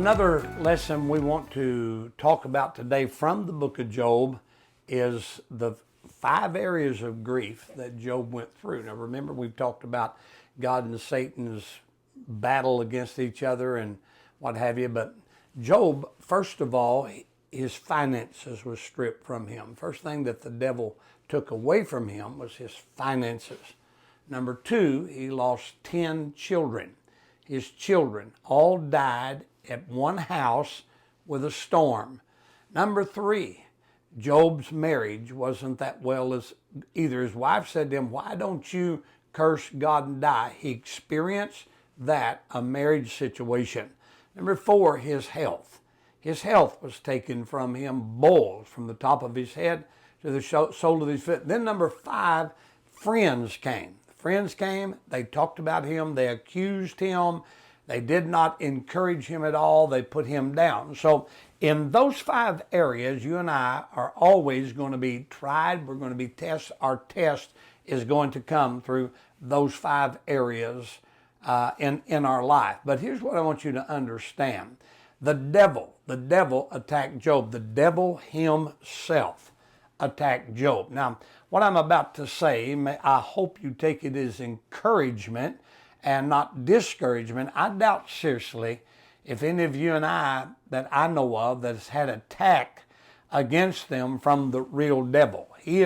Another lesson we want to talk about today from the book of Job is the 5 areas of grief that Job went through. Now remember, we've talked about God and Satan's battle against each other and what have you, but Job, first of all, his finances were stripped from him. First thing that the devil took away from him was his finances. Number 2, he lost 10 children. His children all died at one house with a storm. Number 3, Job's marriage wasn't that well as either. His wife said to him, "Why don't you curse God and die?" He experienced that, a marriage situation. Number 4, his health. His health was taken from him, boils from the top of his head to the sole of his foot. Then number 5, friends came. Friends came, they talked about him, they accused him, they did not encourage him at all, they put him down. So in those 5 areas, you and I are always going to be tried, we're going to be tested. Our test is going to come through those 5 areas in our life. But here's what I want you to understand. The devil attacked Job. The devil himself attacked Job. Now, what I'm about to say, I hope you take it as encouragement and not discouragement. I doubt seriously if any of you and I that I know of that has had attack against them from the real devil. He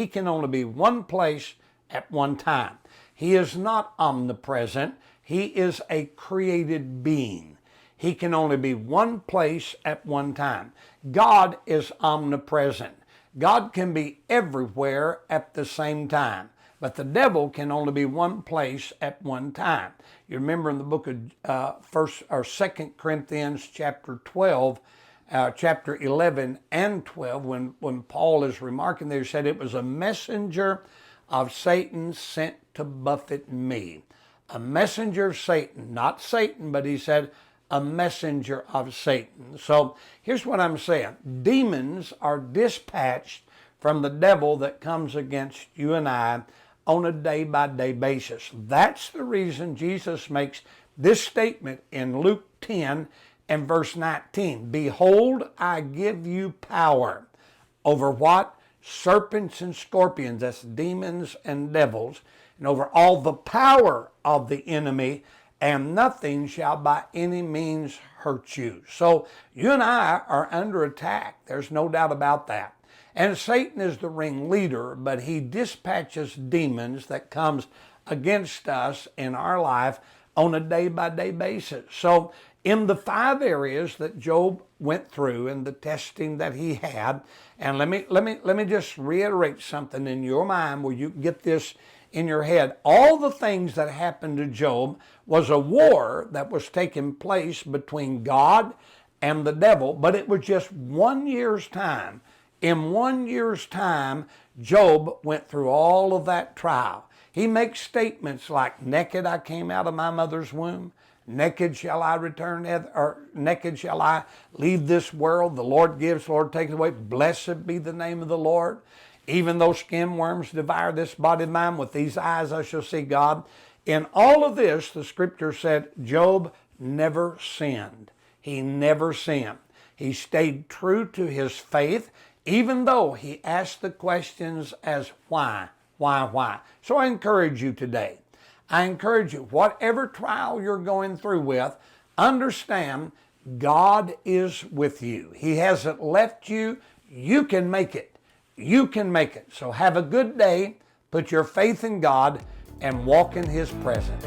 can only be one place at one time. He is not omnipresent. He is a created being. He can only be one place at one time. God is omnipresent. God can be everywhere at the same time, but the devil can only be one place at one time. You remember in the book of 2 Corinthians chapter 12, chapter 11 and 12, when Paul is remarking there, he said it was a messenger of Satan sent to buffet me. A messenger of Satan, not Satan, but he said a messenger of Satan. So here's what I'm saying. Demons are dispatched from the devil that comes against you and I on a day-by-day basis. That's the reason Jesus makes this statement in Luke 10 and verse 19. Behold, I give you power over what? Serpents and scorpions, that's demons and devils, and over all the power of the enemy, and nothing shall by any means hurt you. So you and I are under attack. There's no doubt about that. And Satan is the ringleader, but he dispatches demons that comes against us in our life on a day-by-day basis. So in the 5 areas that Job went through and the testing that he had, and let me just reiterate something in your mind where you get this in your head. All the things that happened to Job was a war that was taking place between God and the devil, but it was just 1 year's time. In 1 year's time, Job went through all of that trial. He makes statements like, naked I came out of my mother's womb, naked shall I return, or naked shall I leave this world. The Lord gives, the Lord takes away. Blessed be the name of the Lord. Even though skin worms devour this body of mine, with these eyes I shall see God. In all of this, the scripture said, Job never sinned. He never sinned. He stayed true to his faith, even though he asked the questions as why. So I encourage you today. I encourage you, whatever trial you're going through with, understand God is with you. He hasn't left you. You can make it. You can make it. So have a good day, put your faith in God, and walk in His presence.